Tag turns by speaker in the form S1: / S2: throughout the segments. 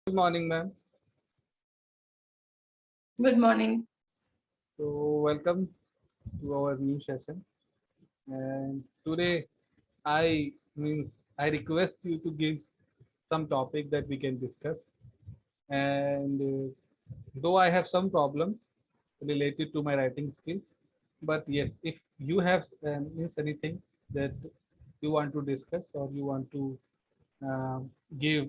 S1: Good morning, ma'am.
S2: Good morning.
S1: So, welcome to our new session. And today, I means I request you to give some topic that we can discuss. And though I have some problems related to my writing skills, but yes, if you have means anything that you want to discuss or you want to give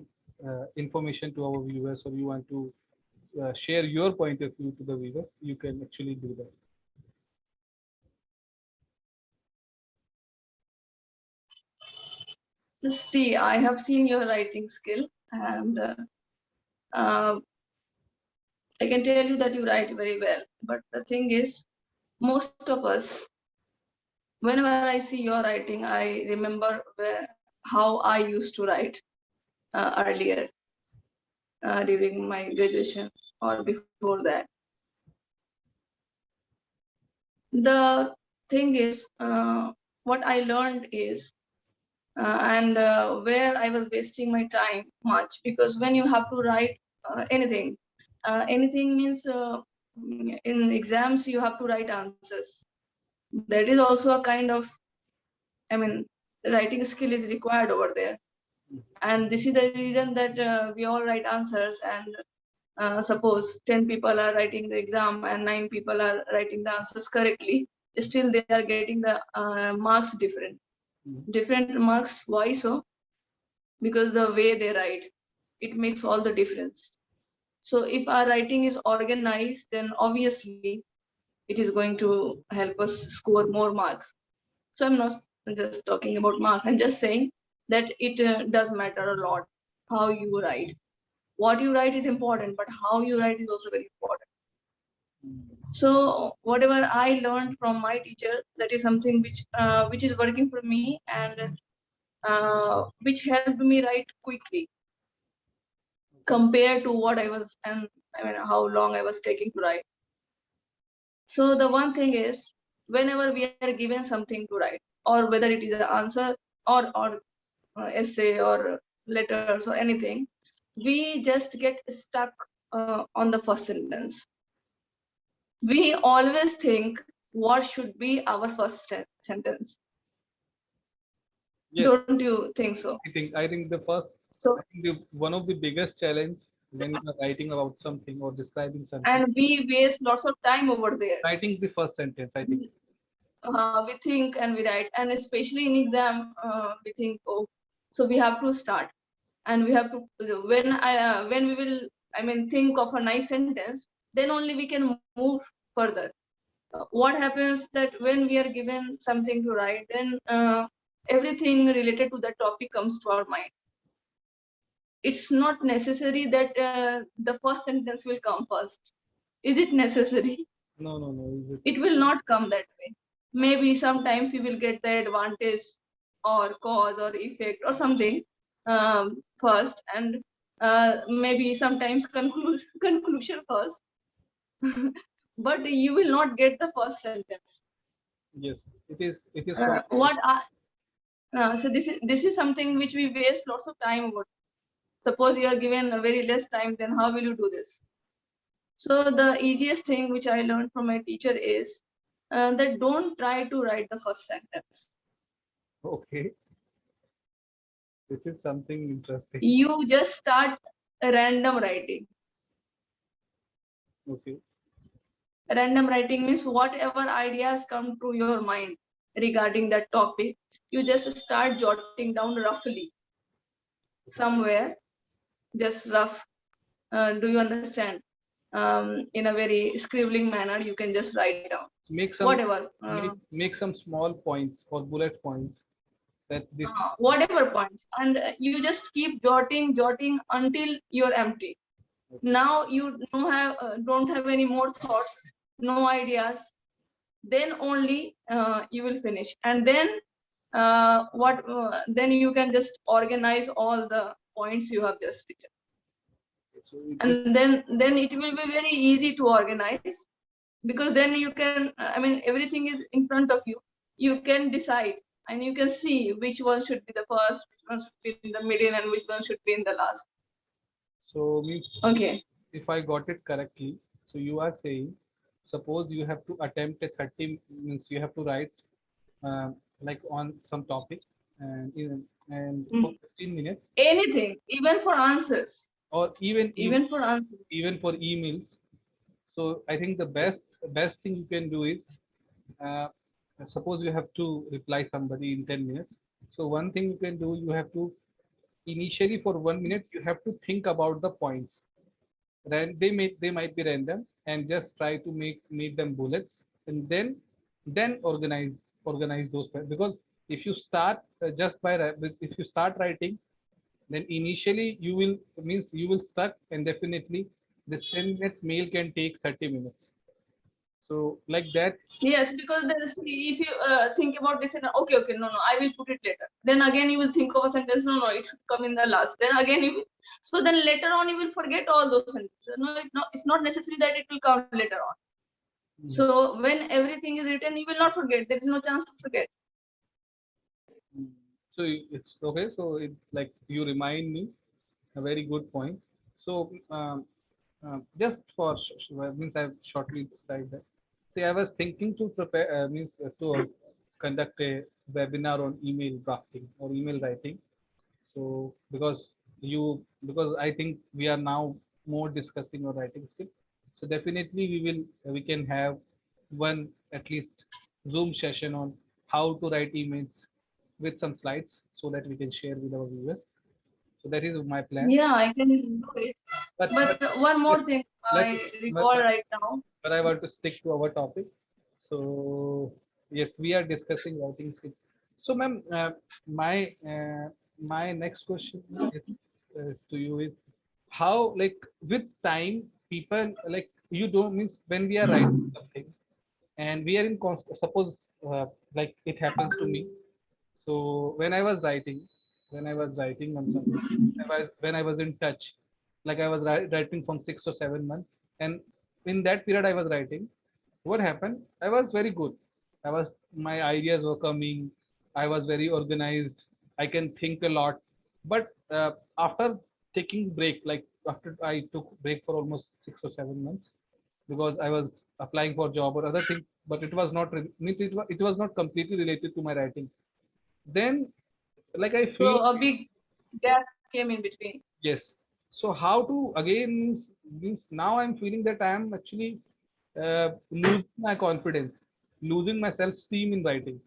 S1: information to our viewers or you want to share your point of view to the viewers, you can actually do that.
S2: See, I have seen your writing skill, and uh, I can tell you that you write very well. But the thing is, most of us, whenever I see your writing, I remember how I used to write earlier during my graduation or before that. The thing is, what I learned is, and where I was wasting my time much, because when you have to write anything means in exams you have to write answers. That is also a kind of, I mean, writing skill is required over there, and this is the reason that we all write answers. And suppose 10 people are writing the exam and 9 people are writing the answers correctly, still they are getting the marks different marks. Why so? Because the way they write, it makes all the difference. So if our writing is organized, then obviously it is going to help us score more marks. So I'm not just talking about marks, I'm just saying that it does matter a lot how you write. What you write is important, but how you write is also very important. So whatever I learned from my teacher, that is something which is working for me, and which helped me write quickly compared to what I was, and I mean how long I was taking to write. So the one thing is, whenever we are given something to write, or whether it is an answer or essay or letters or anything, we just get stuck on the first sentence. We always think what should be our first sentence.
S1: Yes,
S2: Don't you think so?
S1: I think the first
S2: So,
S1: I think one of the biggest challenge when you are writing about something or describing something,
S2: and we waste lots of time over there.
S1: writing the first sentence. I think
S2: We think and we write, and especially in exam, we think, oh, so we have to start, and we have to, when we will, I mean, think of a nice sentence, then only we can move further. What happens that when we are given something to write, then everything related to that topic comes to our mind. It's not necessary that the first sentence will come first. Is it necessary?
S1: no. Is it?
S2: It will not come that way. Maybe sometimes you will get the advantage or cause or effect or something first, and maybe sometimes conclusion first. But you will not get the first sentence.
S1: Yes, it is. It is from
S2: What so this is something which we waste lots of time about. Suppose you are given a very less time, then how will you do this? So the easiest thing which I learned from my teacher is that don't try to write the first sentence.
S1: okay. This is something interesting.
S2: You just start random writing.
S1: Okay.
S2: Random writing means whatever ideas come to your mind regarding that topic, you just start jotting down roughly somewhere, just rough. Do you understand? In a very scribbling manner, you can just write down
S1: Make some
S2: whatever.
S1: make some small points or bullet points that this.
S2: Whatever points, and you just keep jotting until you're empty.
S1: Okay.
S2: Now you don't have any more thoughts, no ideas. Then only you will finish, and then then you can just organize all the points you have just written,
S1: So
S2: and then it will be very easy to organize, because then you can, I mean, everything is in front of you. You can decide, and you can see which one should be the first, which one should be in the middle, and which one should be in the last.
S1: So means
S2: Okay.
S1: if I got it correctly, so you are saying, suppose you have to attempt a 30 means you have to write like on some topic and for
S2: Mhm.
S1: 15 minutes,
S2: Anything, even for answers,
S1: or
S2: even for answers.
S1: even for emails. So I think the best thing you can do is, uh, suppose you have to reply somebody in 10 minutes. So one thing you can do, you have to initially for 1 minute you have to think about the points. They might be random, and just try to make them bullets, and then organize those because if you start just by if you start writing, then initially you will means you will stuck, and definitely this 10 minutes mail can take 30 minutes, so like that.
S2: Yes, because if you think about this, okay, okay, no, no, I will put it later. Then again, you will think of a sentence. No, no, it should come in the last. Then again, you will. So then later on, you will forget all those sentences. No, it's not necessary that it will come later on.
S1: Mhm.
S2: So when everything is written, you will not forget. There is no chance to forget.
S1: So it's okay, so it like you remind me a very good point. So just for means I've shortly described that. See, I was thinking to prepare means to conduct a webinar on email drafting or email writing. So because I think we are now more discussing our writing skill. So definitely we can have one at least Zoom session on how to write emails with some slides so that we can share with our viewers. So that is my plan.
S2: Yeah, I can do it.
S1: But
S2: But one
S1: let
S2: more thing
S1: let
S2: I
S1: but,
S2: recall right now.
S1: but I want to stick to our topic. So yes, we are discussing writing skills. So ma'am, my next question is, to you is how, like, with time people, like, you don't means when we are writing something and we are in suppose like it happens to me. So when I was writing on something, when I was in touch, like I was writing from 6 or 7 months, and in that period I was writing. What happened? I was very good. My ideas were coming. I was very organized. I can think a lot. But after taking break, like after I took break for almost 6 or 7 months, because I was applying for job or other things, but it was not it was not completely related to my writing. Then, like I feel
S2: So a big gap came in between.
S1: yes. So how to again means now I'm feeling that I am actually losing my confidence, losing my self-esteem in writing.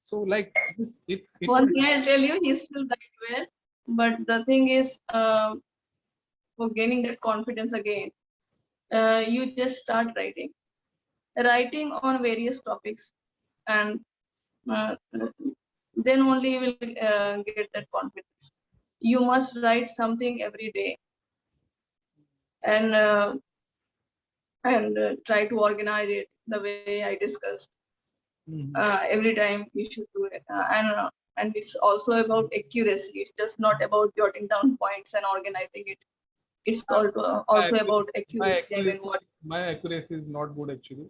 S1: So like this, it
S2: One
S1: would
S2: thing I'll tell you, he still write well, but the thing is, for gaining that confidence again, you just start writing on various topics, and uh, then only you will get that confidence. You must write something every day, and try to organize it the way I discussed.
S1: Mhm.
S2: Every time you should do it, and it's also about accuracy. It's just not about jotting down points and organizing it. It's
S1: my
S2: also
S1: accuracy,
S2: about accuracy. I mean, what
S1: my accuracy is not good actually.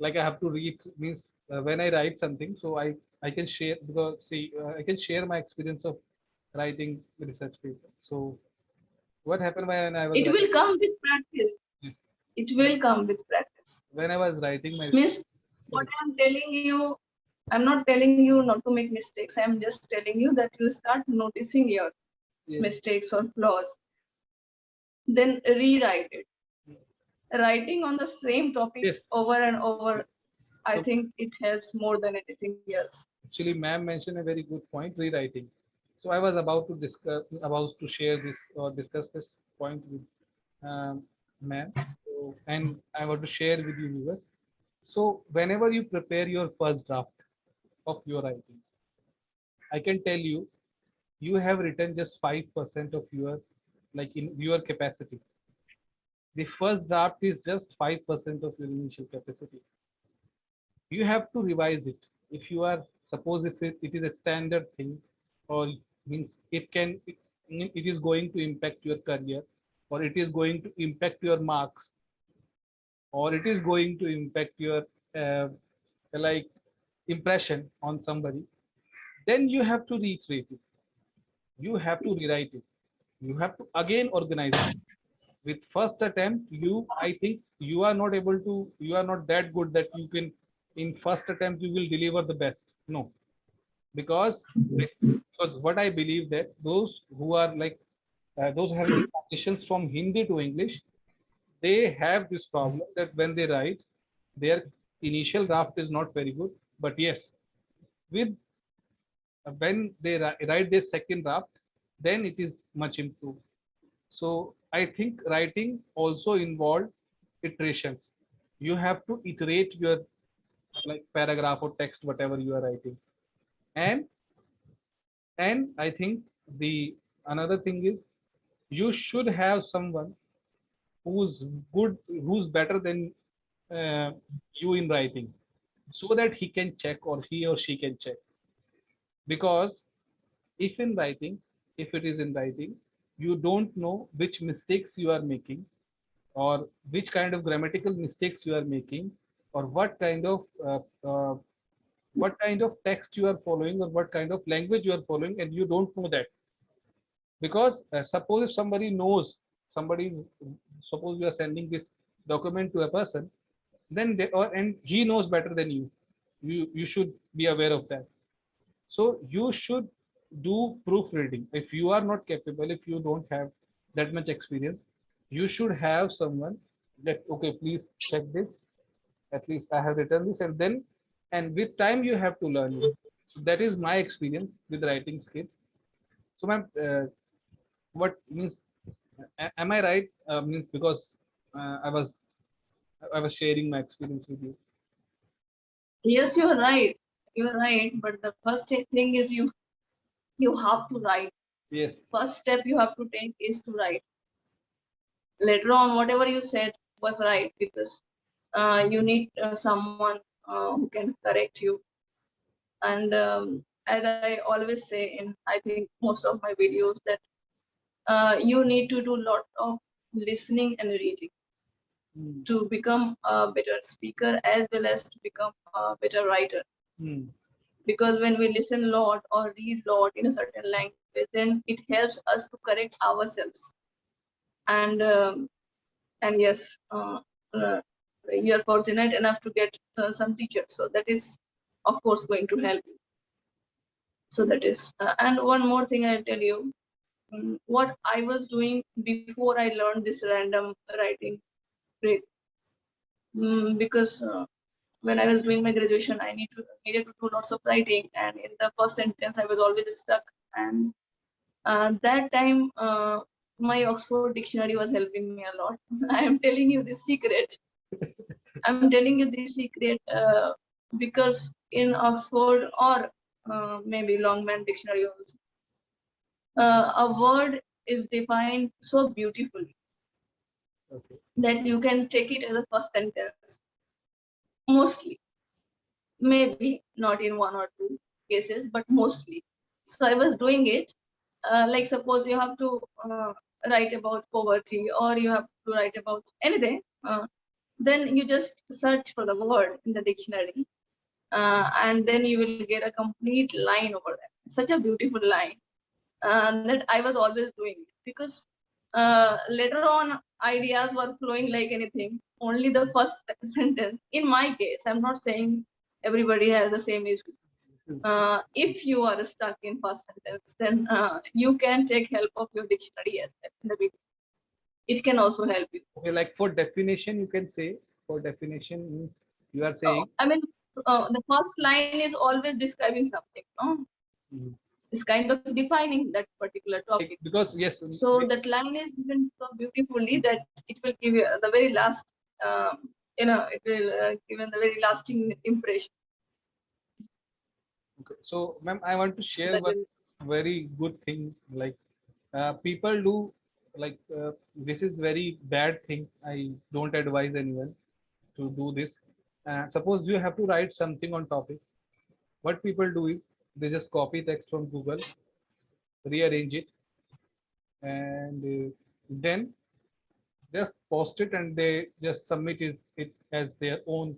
S1: Like I have to read means when I write something, so I can share because see I can share my experience of writing research paper. So what happened when I was
S2: it
S1: writing
S2: will come with practice.
S1: this?
S2: It
S1: When,
S2: will come with practice.
S1: when I was writing my
S2: Means what I'm telling you, I'm not telling you not to make mistakes. I'm just telling you that you start noticing your
S1: yes,
S2: mistakes or flaws, then rewrite it. Writing on the same topic
S1: yes.
S2: over and over, I
S1: So
S2: think it helps more than anything else.
S1: actually, ma'am mentioned a very good point, rewriting. So I was about to share this or discuss this point with ma'am. So, and I want to share with you viewers. So whenever you prepare your first draft of your writing, I can tell you, you have written just 5% of your, like in your capacity. The first draft is just 5% of your initial capacity. You have to revise it. If you are, suppose if it is a standard thing, or means it is going to impact your career, or it is going to impact your marks, or it is going to impact your uh, like impression on somebody, then you have to reiterate it. you have to rewrite it. You have to again organize it. With first attempt, I think you are not able to, you are not that good that you can, in first attempt, you will deliver the best. No, because because what I believe that those who are like those having transitions from Hindi to English, they have this problem that when they write, their initial draft is not very good. But yes, with when they write their second draft, then it is much improved. So I think writing also involved iterations. You have to iterate your like paragraph or text, whatever you are writing. And I think the another thing is you should have someone who's good, who's better than uh, you in writing, so that he can check or he or she can check. Because if in writing, if it is in writing, you don't know which mistakes you are making, or which kind of grammatical mistakes you are making, or what kind of text you are following, or what kind of language you are following, and you don't know that. Because suppose if somebody, suppose you are sending this document to a person, then and he knows better than you. You should be aware of that. So you should do proofreading. If you are not capable, if you don't have that much experience, you should have someone that, okay, please check this. At least I have written this, and then, and with time you have to learn it. So that is my experience with writing skills. So, ma'am, what means? Am I right? Means because I was sharing my experience with you.
S2: Yes, you're right. You're right. But the first thing is you have to write.
S1: Yes.
S2: First step you have to take is to write. Later on, whatever you said was right, because you need someone who can correct you. And as I always say in, I think, most of my videos, that you need to do a lot of listening and reading to become a better speaker as well as to become a better writer. Because when we listen a lot or read a lot in a certain language, then it helps us to correct ourselves. And yes, you are fortunate enough to get some teacher, so that is of course going to help you. So that is and one more thing I'll tell you, what I was doing before I learned this random writing trick. Because when I was doing my graduation, I needed to do lots of writing, and in the first sentence I was always stuck. And that time my Oxford dictionary was helping me a lot. I am telling you this secret. I'm telling you this secret because in Oxford, or maybe Longman dictionary also, a word is defined so beautifully,
S1: Okay.
S2: that you can take it as a first sentence. Mostly, maybe not in one or two cases, but mostly. So I was doing it. Like suppose you have to write about poverty, or you have to write about anything. Then you just search for the word in the dictionary, and then you will get a complete line over there. Such a beautiful line that I was always doing it, because later on ideas were flowing like anything. Only the first sentence. In my case, I'm not saying everybody has the same issue. If you are stuck in first sentence, then you can take help of your dictionary as well in the beginning. It can also help you.
S1: Okay, like for definition, you can say, for definition, you are saying.
S2: I mean, the first line is always describing something. No?
S1: Mhm.
S2: It's kind of defining that particular topic.
S1: Because yes,
S2: So that line is given so beautifully that it will give you the very last, it will give the very lasting impression.
S1: okay. So, ma'am, I want to
S2: So
S1: share
S2: that
S1: one
S2: is,
S1: very good thing. Like people do, like this is very bad thing. I don't advise anyone to do this. Suppose you have to write something on topic. What people do is they just copy text from Google, rearrange it, and then just post it, and they just submit it as their own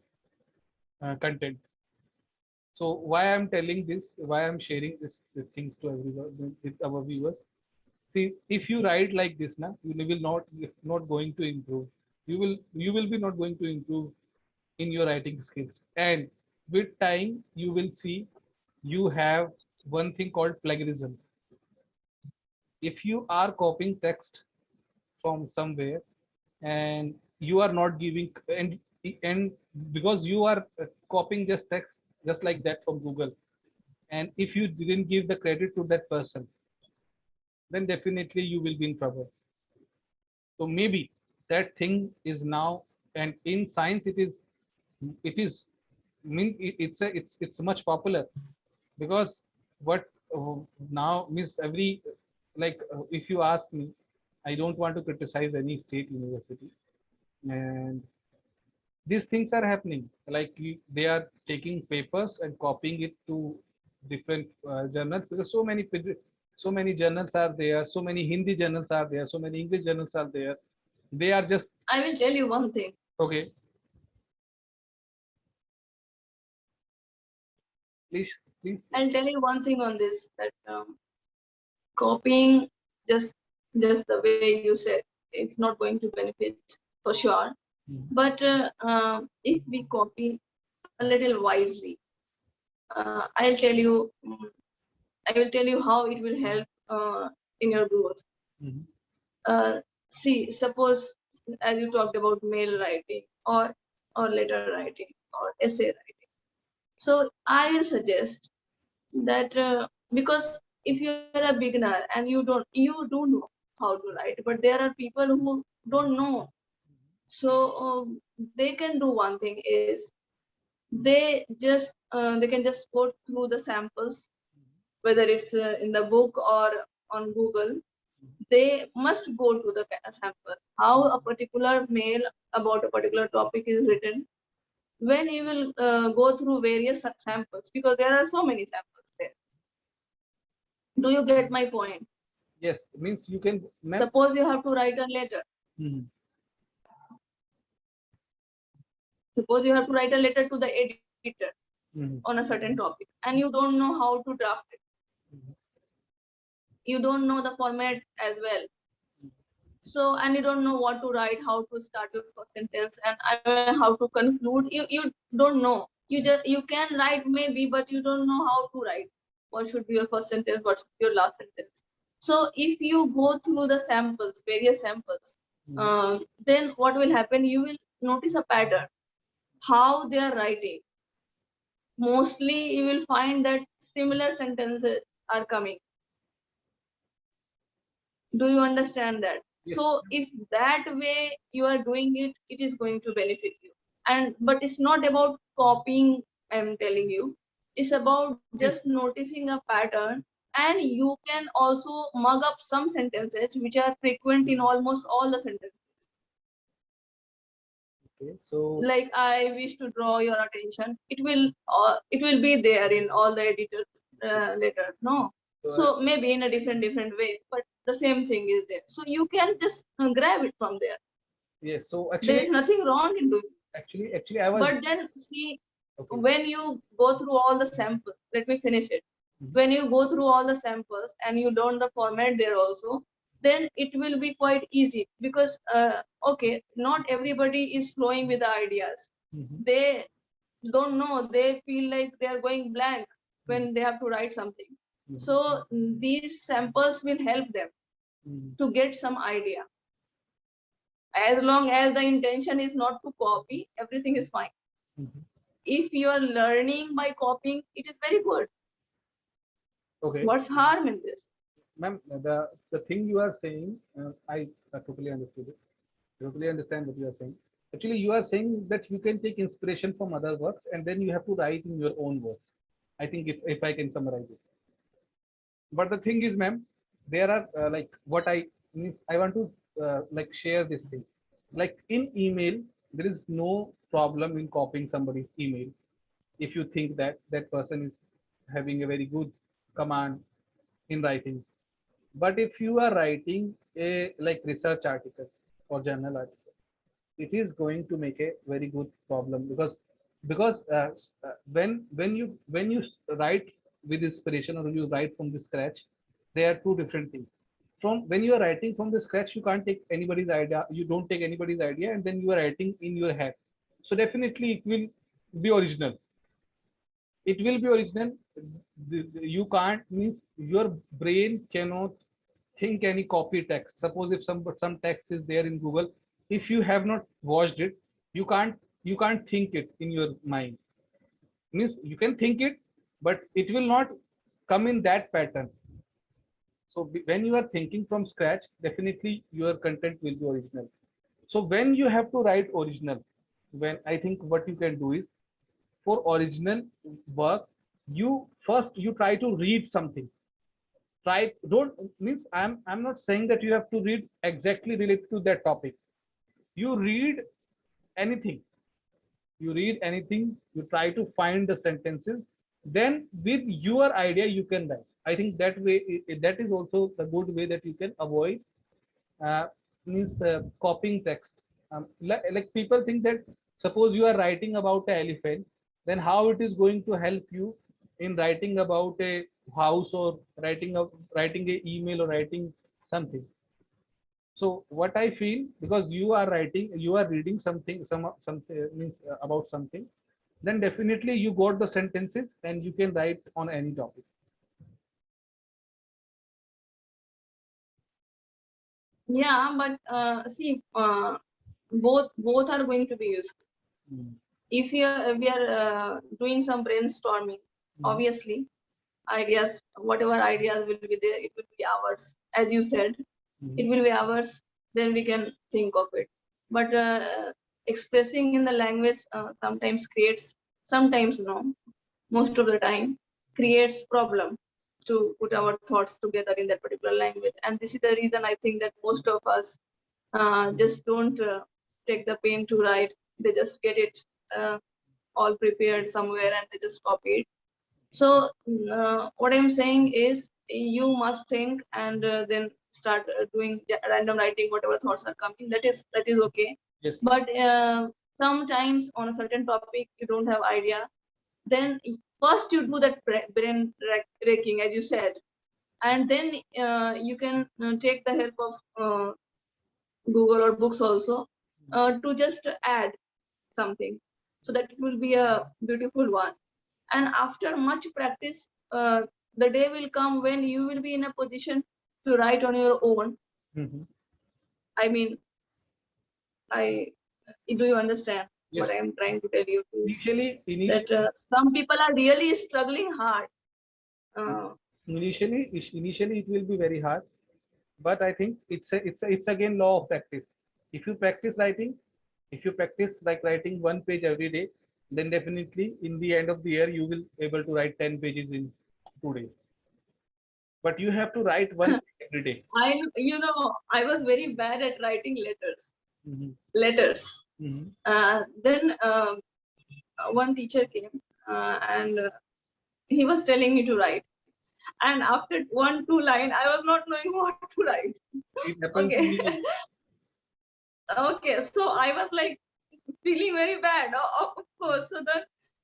S1: content. So why I'm telling this, why I'm sharing this things to everyone with our viewers. See, if you write like this, now you will not going to improve. You will be not going to improve in your writing skills. And with time, you will see you have one thing called plagiarism. If you are copying text from somewhere and you are not giving and because you are copying just text just like that from Google, and if you didn't give the credit to that person, then definitely you will be in trouble. So maybe that thing is now, and in science it is it's much popular, because what uh, now means every, like if you ask me, I don't want to criticize any state university, and these things are happening, like they are taking papers and copying it to different journals, because so many journals are there, so many Hindi journals are there, so many English journals are there. They are just
S2: I will tell you one thing.
S1: okay. Please, please.
S2: I'll tell you one thing on this, that copying just the way you said, it's not going to benefit for sure. But if we copy a little wisely, I'll tell you, I will tell you how it will help in your growth.
S1: Mhm.
S2: See, suppose as you talked about mail writing or letter writing or essay writing. So I will suggest that because if you're a beginner and you do know how to write, but there are people who don't know. So they can do one thing is they can just go through the samples, whether it's in the book or on Google. They must go to the sample, how a particular mail about a particular topic is written. When you will go through various samples, because there are so many samples there. Do you get my point?
S1: Yes, means you can, ma'am.
S2: Suppose you have to write a letter.
S1: Mhm.
S2: Suppose you have to write a letter to the editor
S1: Mhm.
S2: on a certain topic, and you don't know how to draft it. You don't know the format as well. So, and you don't know what to write, how to start your first sentence, and how to conclude. You don't know. You can write maybe, but you don't know how to write. What should be your first sentence? What should be your last sentence? So, if you go through the samples, various samples, then what will happen? You will notice a pattern how they are writing. Mostly, you will find that similar sentences are coming. Do you understand that?
S1: Yes.
S2: So if that way you are doing it, it is going to benefit you. And but it's not about copying, I'm telling you. It's about just
S1: Yes.
S2: noticing a pattern. And you can also mug up some sentences which are frequent in almost all the sentences.
S1: Okay. So
S2: Like, I wish to draw your attention, it will be there in all the editors letter, no?
S1: so
S2: So maybe in a different way, but the same thing is there, so you can just grab it from there.
S1: yes. So
S2: There is nothing wrong in doing this.
S1: actually I was
S2: But then see,
S1: okay.
S2: when you go through all the samples, let me finish it.
S1: Mhm.
S2: When you go through all the samples and you learn the format there also, then it will be quite easy, because okay, not everybody is flowing with the ideas.
S1: Mhm.
S2: They don't know, they feel like they are going blank when they have to write something.
S1: Mhm.
S2: So these samples will help them
S1: Mhm.
S2: to get some idea. As long as the intention is not to copy, everything is fine.
S1: Mhm.
S2: If you are learning by copying, it is very good.
S1: Okay,
S2: What's harm in this?
S1: ma'am. The thing you are saying, I totally understood it. Totally understand what you are saying. Actually, you are saying that you can take inspiration from other works and then you have to write in your own words. I think if I can summarize it. But the thing is, ma'am, there are like what I means. I want to like share this thing. Like in email, there is no problem in copying somebody's email if you think that that person is having a very good command in writing. But if you are writing a like research article or journal article, it is going to make a very good problem, because because when you write with inspiration or you write from the scratch, they are two different things. From when you are writing from the scratch, you can't take anybody's idea. You don't take anybody's idea, and then you are writing in your head. So definitely it will be original. It will be original. You can't, means your brain cannot think any copy text. Suppose if some text is there in Google, if you have not watched it, you can't think it in your mind. Means you can think it, but it will not come in that pattern. So when you are thinking from scratch, definitely your content will be original. So when you have to write original, when I think what you can do is, for original work, you try to read something. Try don't, means I'm not saying that you have to read exactly related to that topic. You read anything. You read anything. You try to find the sentences. Then with your idea you can write. I think that way, that is also the good way that you can avoid, uh, means copying text. Like people think that, suppose you are writing about an elephant, then how it is going to help you in writing about a house, or writing a email, or writing something. So what I feel, because you are reading something, some means about something, then definitely you got the sentences and you can write on any topic.
S2: Yeah, but see, both are going to be useful.
S1: Mm.
S2: If we are doing some brainstorming,
S1: Mhm.
S2: obviously ideas, whatever ideas will be there, it will be ours. As you said, it
S1: Mhm.
S2: will be ours. Then we can think of it. But expressing in the language sometimes creates, sometimes no, most of the time creates problem to put our thoughts together in that particular language. And this is the reason I think that most of us just don't take the pain to write. They just get it uh, all prepared somewhere and they just copy it. So what I'm saying is you must think and then start doing random writing, whatever thoughts are coming. That is okay.
S1: Yes.
S2: But sometimes on a certain topic you don't have idea. Then first you do that brain raking, as you said, and then you can take the help of Google or books also to just add something, so that it will be a beautiful one. And after much practice, the day will come when you will be in a position to write on your own.
S1: Mhm.
S2: I mean, I do you understand what
S1: Yes.
S2: I am trying to tell you is
S1: Initially,
S2: that some people are really struggling hard. Uh,
S1: initially it will be very hard, but I think it's again law of practice. If you practice writing, if you practice like writing one page every day, then definitely in the end of the year you will able to write 10 pages in 2 days. But you have to write one page every day.
S2: I was very bad at writing letters.
S1: Mm-hmm.
S2: Letters.
S1: Mm-hmm.
S2: Then one teacher came and he was telling me to write. And after 1 2 line, I was not knowing what to write.
S1: It happens to
S2: Okay.
S1: me also.
S2: Okay. So I was like feeling very bad. Of course. So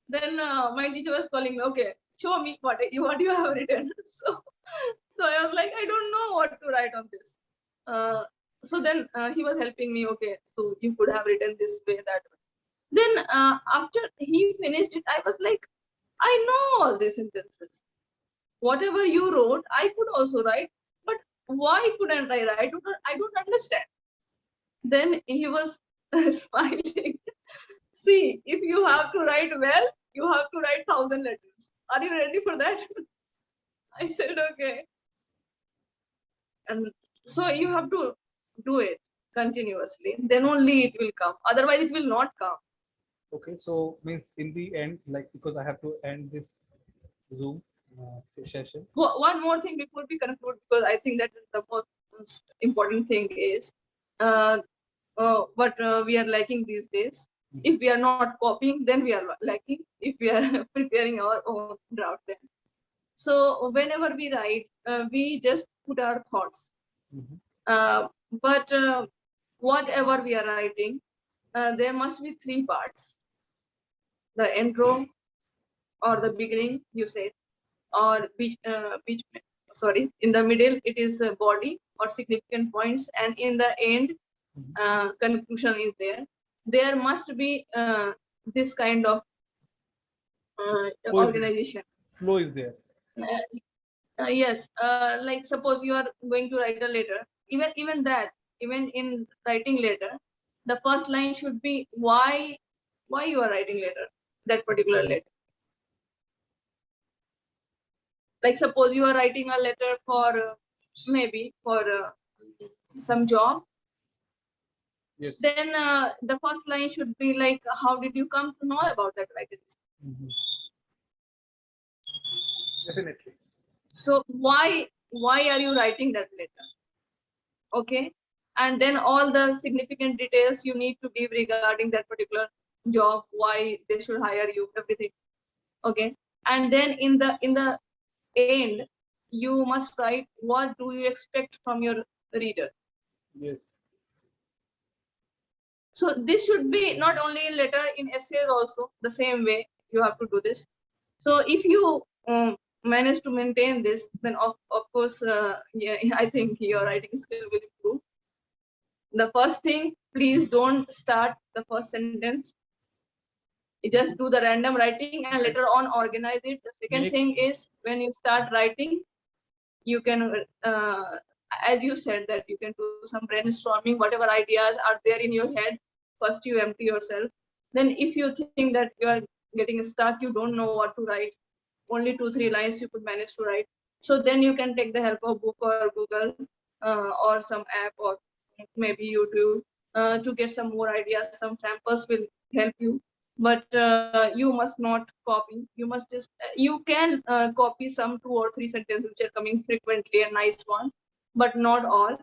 S2: then my teacher was calling me. Okay, show me what you have written. So I was like, I don't know what to write on this. Uh, so then he was helping me. Okay, so you could have written this way, that way. Then after he finished it, I was like, I know all these sentences. Whatever you wrote, I could also write. But why couldn't I write? I don't understand. Then he was smiling. See, if you have to write well, you have to write 1,000 letters. Are you ready for that? I said, okay. And so you have to do it continuously. Then only it will come. Otherwise, it will not come.
S1: Okay, so means in the end, like, because I have to end this Zoom session.
S2: One more thing before we conclude, because I think that the most important thing is uh, what we are lacking these days.
S1: Mhm.
S2: If we are not copying, then we are lacking. If we are preparing our own draft, then. So whenever we write, we just put our thoughts.
S1: Mhm.
S2: But whatever we are writing, there must be three parts. the intro or the beginning, you said, or sorry, in the middle it is body or significant points, and in the end conclusion is there. There must be this kind of organization.
S1: Flow is there.
S2: Yes, like suppose you are going to write a letter, even in writing letter, the first line should be why you are writing letter, that particular letter. Like suppose you are writing a letter for maybe for some job.
S1: Yes.
S2: Then the first line should be like, how did you come to know about that vacancy?
S1: Definitely.
S2: So why are you writing that letter? Okay, and then all the significant details you need to give regarding that particular job, why they should hire you, everything. Okay, and then in the end you must write what do you expect from your reader.
S1: Yes.
S2: So this should be not only in letter, in essays also the same way you have to do this. So if you manage to maintain this, then of course yeah, I think your writing skill will improve. The first thing, please don't start the first sentence. You just do the random writing and later on organize it. The second thing is, when you start writing, you can as you said, that you can do some brainstorming, whatever ideas are there in your head. First you empty yourself. Then if you think that you are getting stuck, you don't know what to write, only 2-3 lines you could manage to write, so then you can take the help of book or Google or some app or maybe YouTube to get some more ideas. Some samples will help you, but you must not copy. You must just you can copy some 2 or 3 sentences which are coming frequently, a nice one, but not all.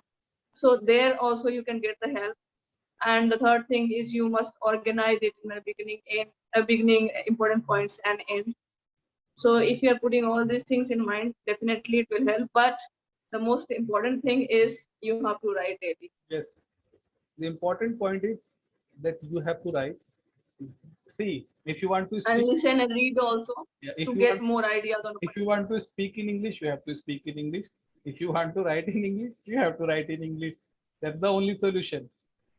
S2: So there also you can get the help. And the third thing is, you must organize it in the beginning, beginning, important points, and end. So if you are putting all these things in mind, definitely it will help. But the most important thing is, you have to write daily.
S1: Yes. The important point is that you have to write. See, if you want to speak,
S2: And listen and read also,
S1: yeah,
S2: to get more ideas on.
S1: if you want to speak in English, you have to speak in English. If you want to write in English, you have to write in English. That's the only solution.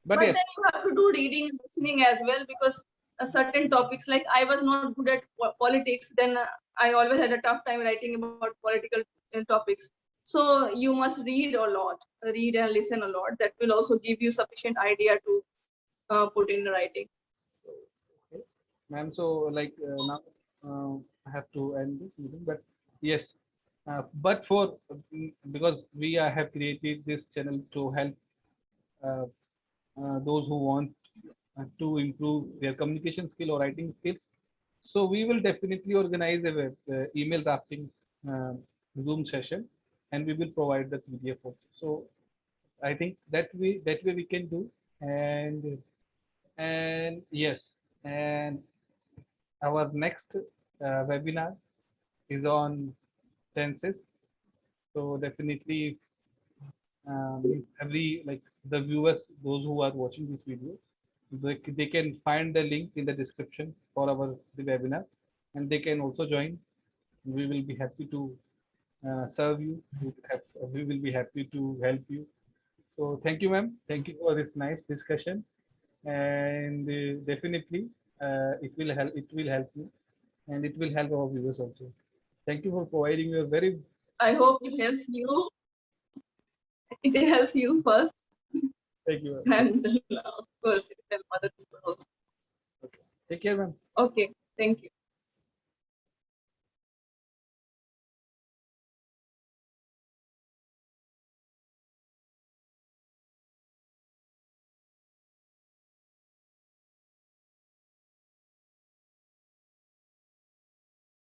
S1: But yes,
S2: then you have to do reading and listening as well, because certain topics, like I was not good at politics, then I always had a tough time writing about political topics. So you must read a lot, read and listen a lot. That will also give you sufficient idea to put in writing.
S1: okay, ma'am. So like now I have to end this meeting. But yes, but for because we have created this channel to help uh, those who want to improve their communication skill or writing skills. So we will definitely organize a email drafting uh, Zoom session, and we will provide the PDF also. So I think that way we can do, and yes, and our next webinar is on tenses. So definitely every like the viewers, those who are watching this video, they can find the link in the description for our the webinar, and they can also join. We will be happy to serve you. We will be happy to help you. So thank you, ma'am. Thank you for this nice discussion, and definitely it will help. It will help you, and it will help our viewers also. Thank you for providing your very.
S2: I hope it helps you. It helps you first.
S1: Thank you,
S2: And of course it will help other people also.
S1: okay. Take care, ma'am.
S2: Okay, thank you.